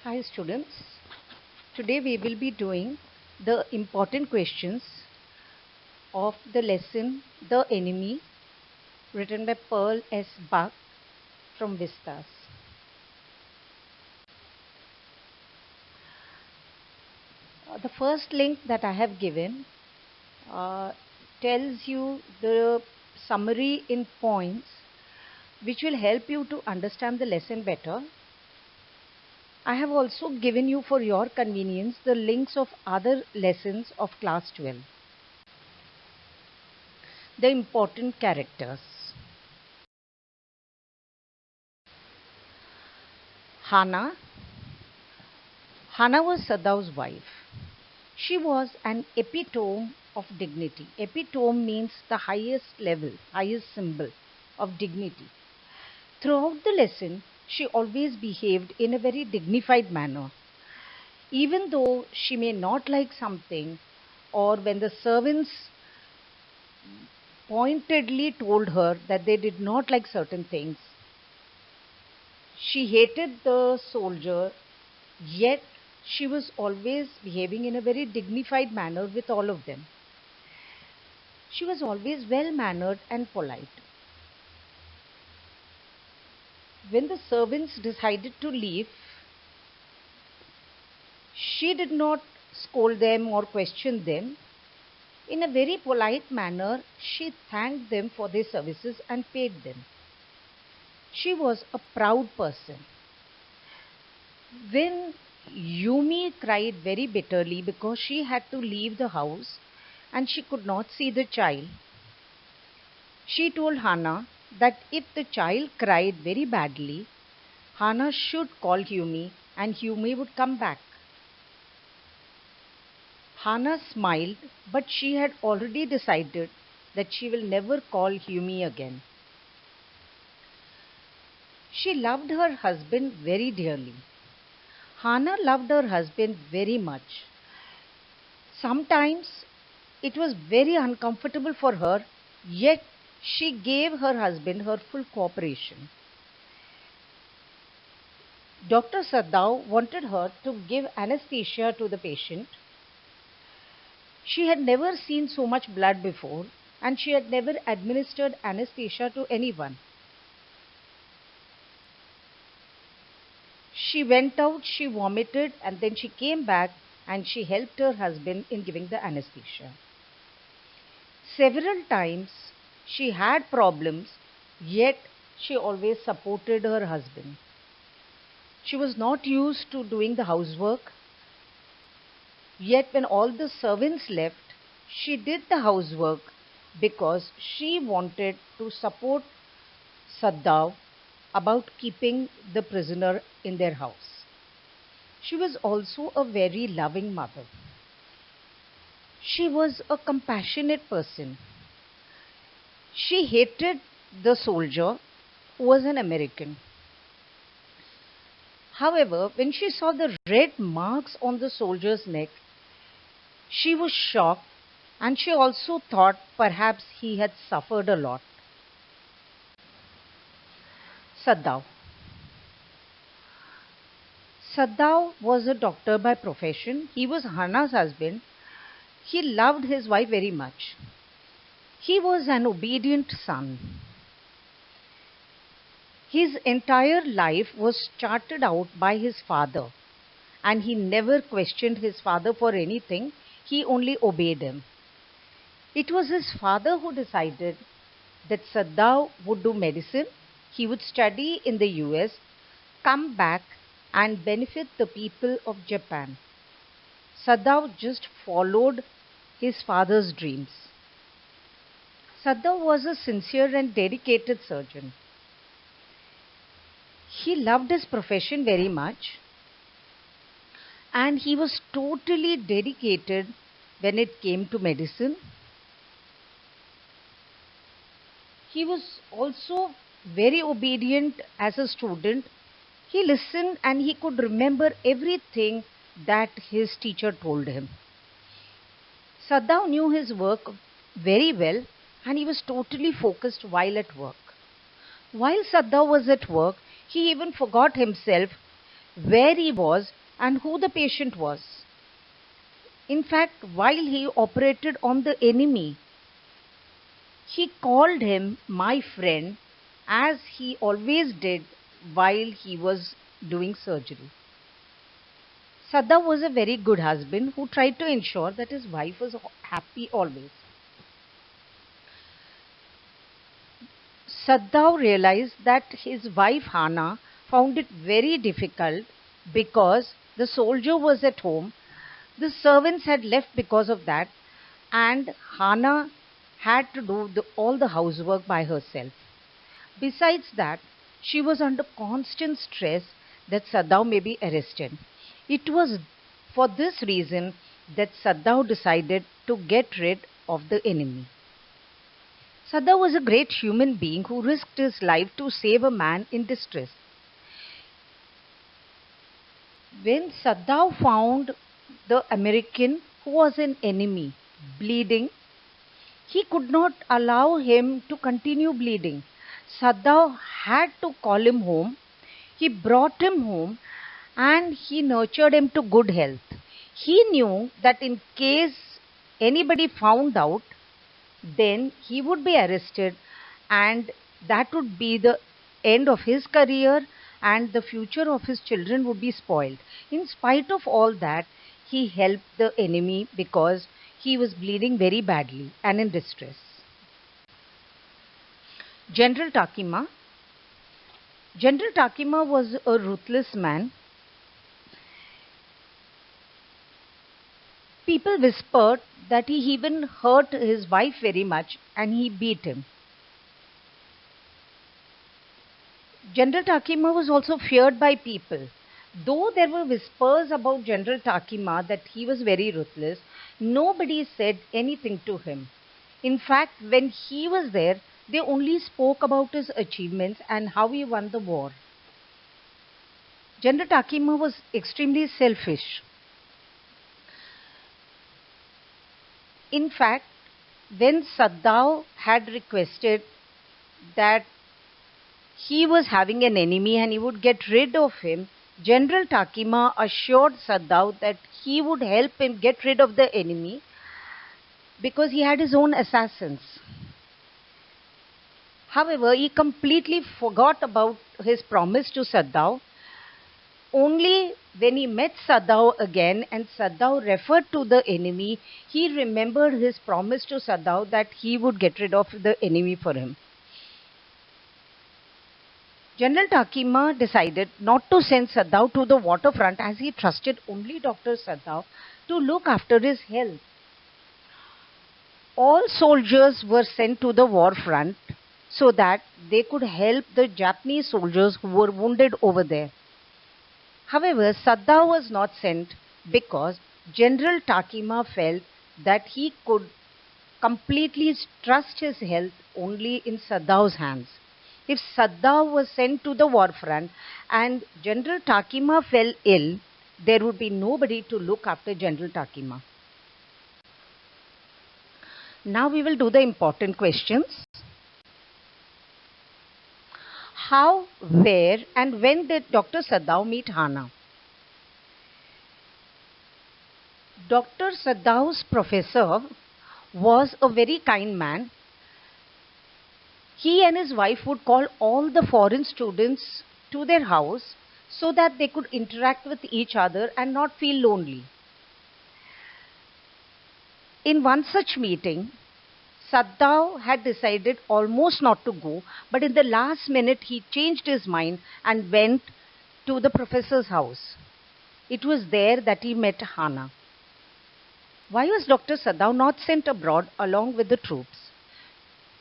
Hi students, today we will be doing the important questions of the lesson The Enemy, written by Pearl S. Buck from Vistas. The first link that I have given tells you the summary in points which will help you to understand the lesson better. I have also given you for your convenience the links of other lessons of class 12. The important characters. Hannah. Hannah was Sadav's wife. She was an epitome of dignity. Epitome means the highest level, highest symbol of dignity. Throughout the lesson, she always behaved in a very dignified manner. Even though she may not like something, or when the servants pointedly told her that they did not like certain things, she hated the soldier, yet she was always behaving in a very dignified manner with all of them. She was always well-mannered and polite. When the servants decided to leave, she did not scold them or question them. In a very polite manner, she thanked them for their services and paid them. She was a proud person. When Yumi cried very bitterly because she had to leave the house and she could not see the child, she told Hannah that if the child cried very badly, Hannah should call Yumi and Yumi would come back. Hannah smiled, but she had already decided that she will never call Yumi again. She loved her husband very dearly. Hannah loved her husband very much. Sometimes it was very uncomfortable for her, yet she gave her husband her full cooperation. Dr. Sadao wanted her to give anesthesia to the patient. She had never seen so much blood before, and she had never administered anesthesia to anyone. She went out, she vomited, and then she came back and she helped her husband in giving the anesthesia. Several times she had problems, yet she always supported her husband. She was not used to doing the housework, yet when all the servants left, she did the housework because she wanted to support Saddav about keeping the prisoner in their house. She was also a very loving mother. She was a compassionate person. She hated the soldier who was an American. However, when she saw the red marks on the soldier's neck, she was shocked and she also thought perhaps he had suffered a lot. Saddav. Saddav was a doctor by profession. He was Hannah's husband. He loved his wife very much. He was an obedient son. His entire life was charted out by his father, and he never questioned his father for anything. He only obeyed him. It was his father who decided that Saddav would do medicine, he would study in the US, come back and benefit the people of Japan. Saddav just followed his father's dreams. Saddav was a sincere and dedicated surgeon. He loved his profession very much and he was totally dedicated when it came to medicine. He was also very obedient as a student. He listened and he could remember everything that his teacher told him. Saddav knew his work very well and he was totally focused while at work. While Saddav was at work, he even forgot himself where he was, and who the patient was. In fact, while he operated on the enemy, he called him my friend, as he always did while he was doing surgery. Sadda was a very good husband who tried to ensure that his wife was happy always. Sadda realized that his wife Hana found it very difficult because the soldier was at home, the servants had left because of that, and Hana had to do all the housework by herself. Besides that, she was under constant stress that Sadao may be arrested. It was for this reason that Sadao decided to get rid of the enemy. Sadao was a great human being who risked his life to save a man in distress. When Sadao found the American who was an enemy bleeding, he could not allow him to continue bleeding. Sadao had to call him home. He brought him home and he nurtured him to good health. He knew that in case anybody found out, then he would be arrested and that would be the end of his career and the future of his children would be spoiled. In spite of all that, he helped the enemy because he was bleeding very badly and in distress. General Takima. General Takima was a ruthless man. People whispered that he even hurt his wife very much and he beat him. General Takima was also feared by people. Though there were whispers about General Takima that he was very ruthless, nobody said anything to him. In fact, when he was there, they only spoke about his achievements and how he won the war. General Takima was extremely selfish. In fact, when Sadao had requested that he was having an enemy and he would get rid of him, General Takima assured Sadao that he would help him get rid of the enemy because he had his own assassins. However, he completely forgot about his promise to Sadao. Only when he met Sadao again and Sadao referred to the enemy, he remembered his promise to Sadao that he would get rid of the enemy for him. General Takima decided not to send Sadao to the waterfront as he trusted only Dr. Sadao to look after his health. All soldiers were sent to the war front so that they could help the Japanese soldiers who were wounded over there. However, Sadao was not sent because General Takima felt that he could completely trust his health only in Sadao's hands. If Sadao was sent to the war front and General Takima fell ill, there would be nobody to look after General Takima. Now we will do the important questions. How, where, and when did Dr. Sadao meet Hana? Dr. Sadao's professor was a very kind man. He and his wife would call all the foreign students to their house so that they could interact with each other and not feel lonely. In one such meeting, Sadao had decided almost not to go, but in the last minute he changed his mind and went to the professor's house. It was there that he met Hana. Why was Dr. Sadao not sent abroad along with the troops?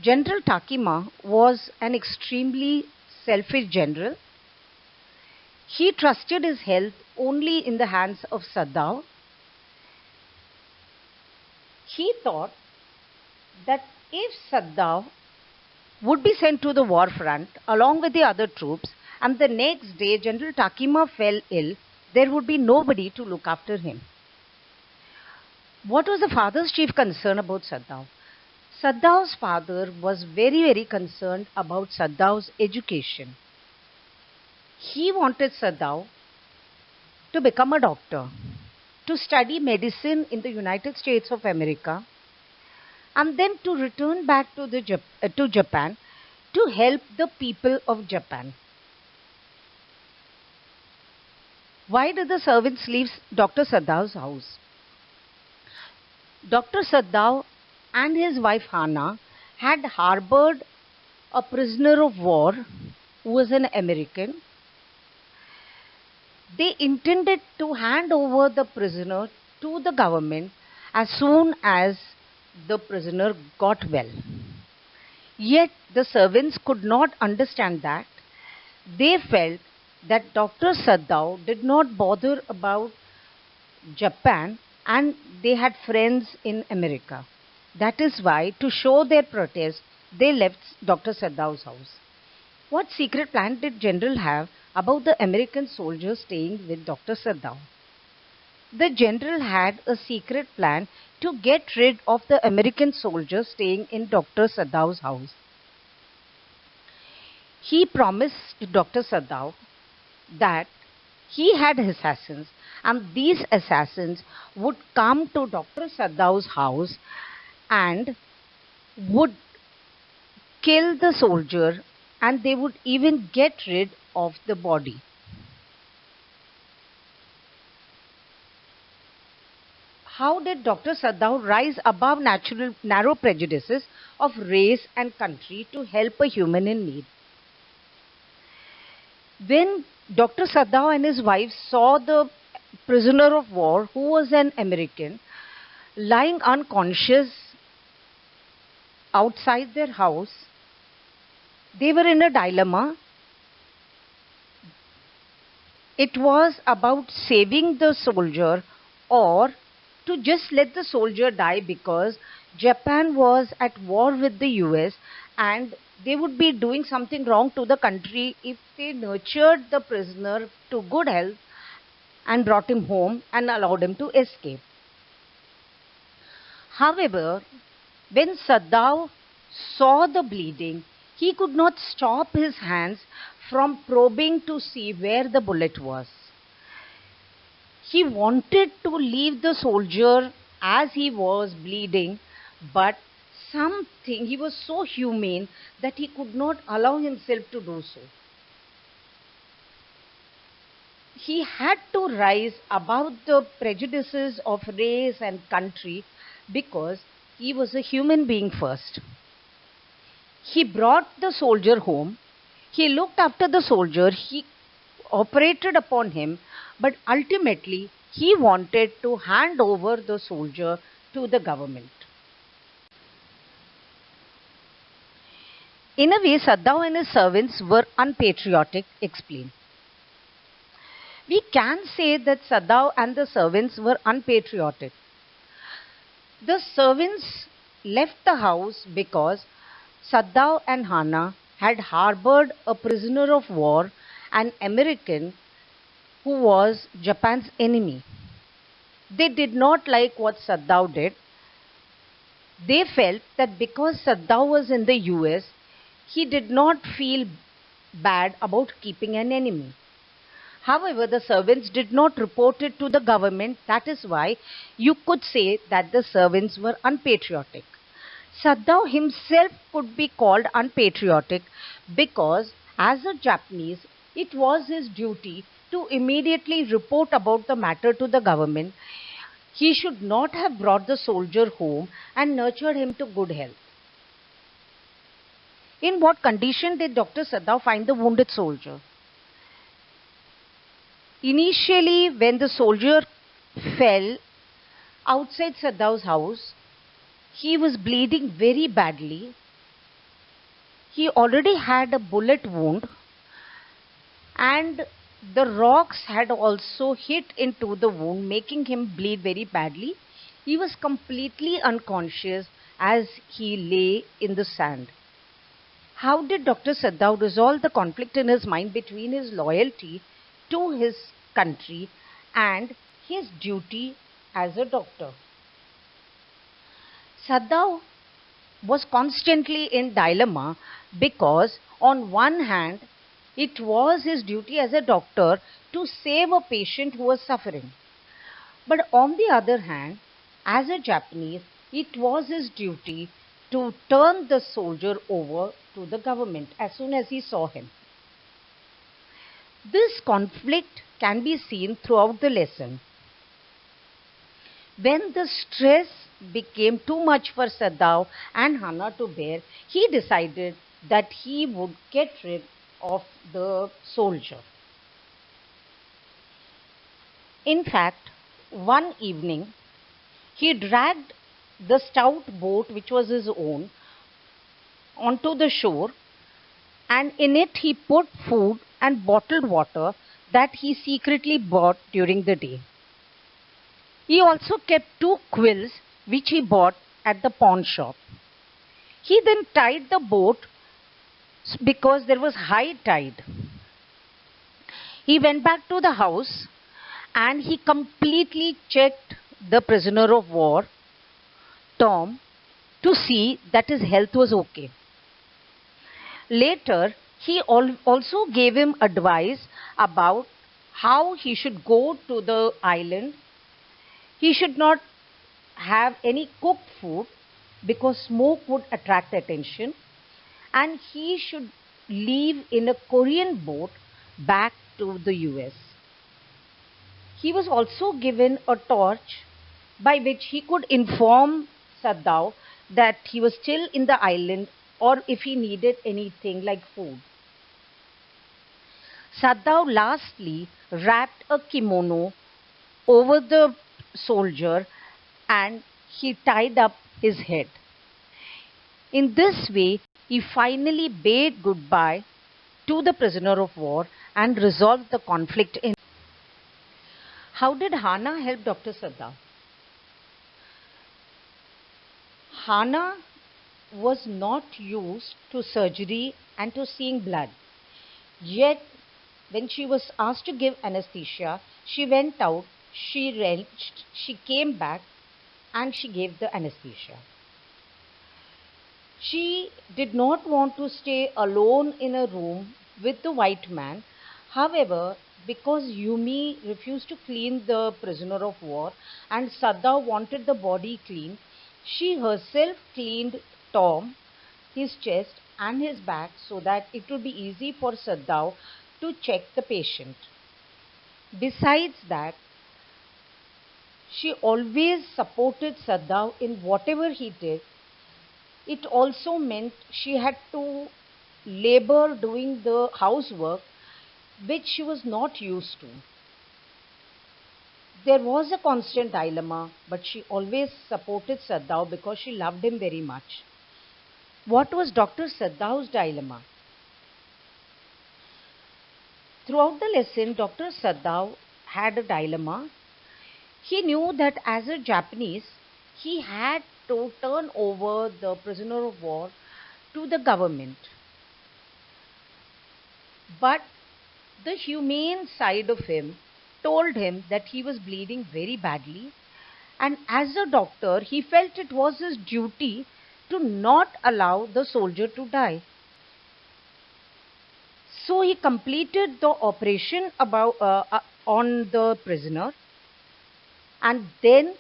General Takima was an extremely selfish general. He trusted his health only in the hands of Sadao. He thought that if Sadao would be sent to the war front along with the other troops and the next day General Takima fell ill, there would be nobody to look after him. What was the father's chief concern about Sadao? Sadao's father was very, very concerned about Sadao's education. He wanted Sadao to become a doctor, to study medicine in the United States of America, and then to return back to, to Japan to help the people of Japan. Why did the servants leave Dr. Sadav's house? Dr. Sadav and his wife Hana had harbored a prisoner of war who was an American. They intended to hand over the prisoner to the government as soon as the prisoner got well. Yet the servants could not understand that. They felt that Dr. Sadav did not bother about Japan and they had friends in America. That is why, to show their protest, they left Dr. Sadav's house. What secret plan did General have about the American soldiers staying with Dr. Sadav? The general had a secret plan to get rid of the American soldiers staying in Dr. Sadav's house. He promised Dr. Sadav that he had assassins and these assassins would come to Dr. Sadav's house and would kill the soldier and they would even get rid of the body. How did Dr. Sadav rise above narrow prejudices of race and country to help a human in need? When Dr. Sadav and his wife saw the prisoner of war, who was an American, lying unconscious outside their house, they were in a dilemma. It was about saving the soldier or to just let the soldier die because Japan was at war with the US and they would be doing something wrong to the country if they nurtured the prisoner to good health and brought him home and allowed him to escape. However, when Sadav saw the bleeding, he could not stop his hands from probing to see where the bullet was. He wanted to leave the soldier as he was bleeding, but he was so humane that he could not allow himself to do so. He had to rise above the prejudices of race and country because he was a human being first. He brought the soldier home. He looked after the soldier. He operated upon him, but ultimately he wanted to hand over the soldier to the government. In a way, Sadav and his servants were unpatriotic, explained. We can say that Sadav and the servants were unpatriotic. The servants left the house because Sadav and Hana had harbored a prisoner of war, an American who was Japan's enemy. They did not like what Sadav did. They felt that because Sadav was in the US, he did not feel bad about keeping an enemy. However, the servants did not report it to the government. That is why you could say that the servants were unpatriotic. Sadav himself could be called unpatriotic because, as a Japanese, it was his duty to immediately report about the matter to the government. He should not have brought the soldier home and nurtured him to good health. In what condition did Dr. Sadav find the wounded soldier? Initially, when the soldier fell outside Sadav's house, he was bleeding very badly. He already had a bullet wound and the rocks had also hit into the wound, making him bleed very badly. He was completely unconscious as he lay in the sand. How did Dr. Sadav resolve the conflict in his mind between his loyalty to his country and his duty as a doctor? Sadav was constantly in dilemma because on one hand It was his duty as a doctor to save a patient who was suffering. But on the other hand, as a Japanese, it was his duty to turn the soldier over to the government as soon as he saw him. This conflict can be seen throughout the lesson. When the stress became too much for Sadao and Hana to bear, he decided that he would get rid of the soldier. In fact, one evening, he dragged the stout boat, which was his own, onto the shore, and in it he put food and bottled water that he secretly bought during the day. He also kept 2 quills which he bought at the pawn shop. He then tied the boat because there was high tide. He went back to the house and he completely checked the prisoner of war, Tom, to see that his health was okay. Later, he also gave him advice about how he should go to the island. He should not have any cooked food because smoke would attract attention, and he should leave in a Korean boat back to the US. He was also given a torch by which he could inform Sadao that he was still in the island or if he needed anything like food. Sadao lastly wrapped a kimono over the soldier and he tied up his head. In this way, he finally bade goodbye to the prisoner of war and resolved the conflict in. How did Hana help Dr. Sadao? Hana was not used to surgery and to seeing blood. Yet, when she was asked to give anesthesia, she went out, she wrenched, she came back, and she gave the anesthesia. She did not want to stay alone in a room with the white man. However, because Yumi refused to clean the prisoner of war and Sadao wanted the body clean, she herself cleaned Tom, his chest and his back so that it would be easy for Sadao to check the patient. Besides that, she always supported Sadao in whatever he did. It also meant she had to labor doing the housework which she was not used to. There was a constant dilemma, but she always supported Sadao because she loved him very much. What was Dr. Sadao's dilemma? Throughout the lesson, Dr. Sadao had a dilemma. He knew that as a Japanese, he had to turn over the prisoner of war to the government. But the humane side of him told him that he was bleeding very badly, and as a doctor, he felt it was his duty to not allow the soldier to die. So he completed the operation on the prisoner, and then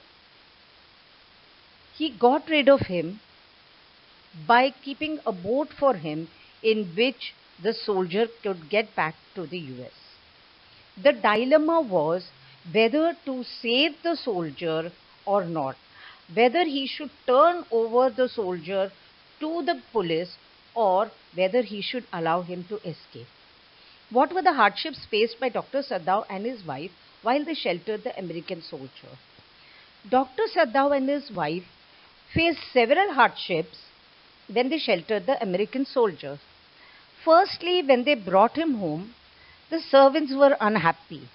he got rid of him by keeping a boat for him in which the soldier could get back to the US. The dilemma was whether to save the soldier or not, whether he should turn over the soldier to the police or whether he should allow him to escape. What were the hardships faced by Dr. Sadao and his wife while they sheltered the American soldier? Dr. Sadao and his wife faced several hardships when they sheltered the American soldier. Firstly, when they brought him home, the servants were unhappy.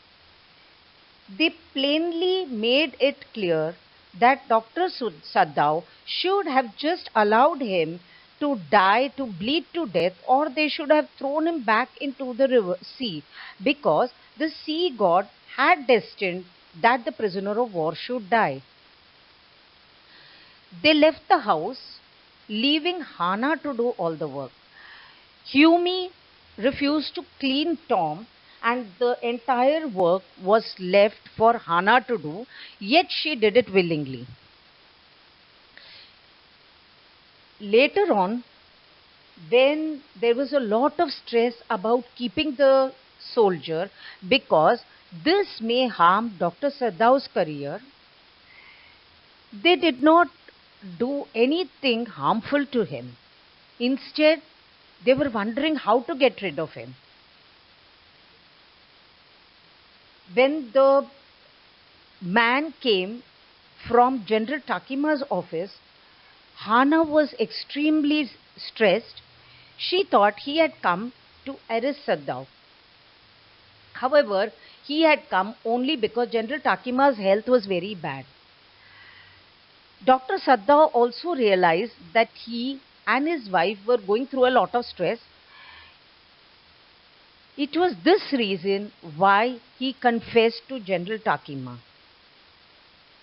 They plainly made it clear that Dr. Sadao should have just allowed him to die, to bleed to death, or they should have thrown him back into the sea, because the sea god had destined that the prisoner of war should die. They left the house, leaving Hana to do all the work. Yumi refused to clean Tom, and the entire work was left for Hannah to do, yet she did it willingly. Later on, when there was a lot of stress about keeping the soldier because this may harm Dr. Saddao's career, they did not do anything harmful to him. Instead, they were wondering how to get rid of him. When the man came from General Takima's office, Hana was extremely stressed. She thought he had come to arrest Saddao. However, he had come only because General Takima's health was very bad. Dr. Saddao also realized that he and his wife were going through a lot of stress. It was this reason why he confessed to General Takima.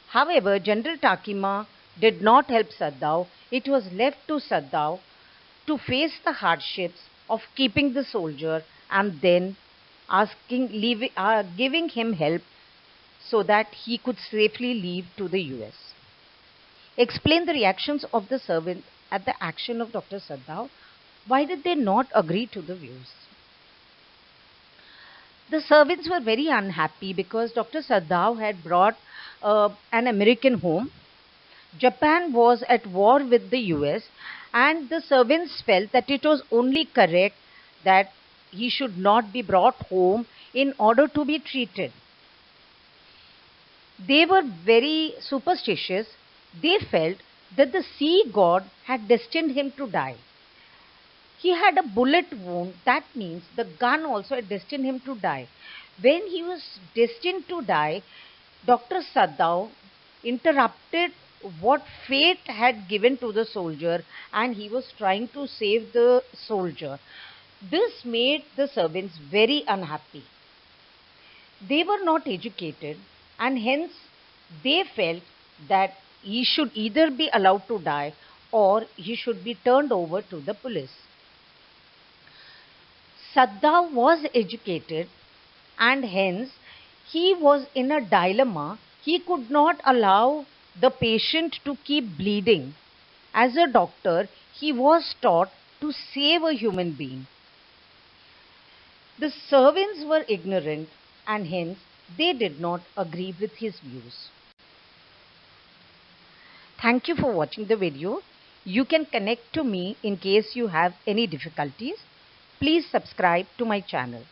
However, General Takima did not help Saddao. It was left to Saddao to face the hardships of keeping the soldier and then giving him help so that he could safely leave to the US. Explain the reactions of the servants at the action of Dr. Saddao. Why did they not agree to the views? The servants were very unhappy because Dr. Saddao had brought an American home. Japan was at war with the US, and the servants felt that it was only correct that he should not be brought home in order to be treated. They were very superstitious. They felt that the sea god had destined him to die. He had a bullet wound, that means the gun also had destined him to die. When he was destined to die, Dr. Saddao interrupted what fate had given to the soldier, and he was trying to save the soldier. This made the servants very unhappy. They were not educated, and hence they felt that he should either be allowed to die or he should be turned over to the police. Saddao was educated, and hence he was in a dilemma. He could not allow the patient to keep bleeding. As a doctor, he was taught to save a human being. The servants were ignorant, and hence they did not agree with his views. Thank you for watching the video. You can connect to me in case you have any difficulties. Please subscribe to my channel.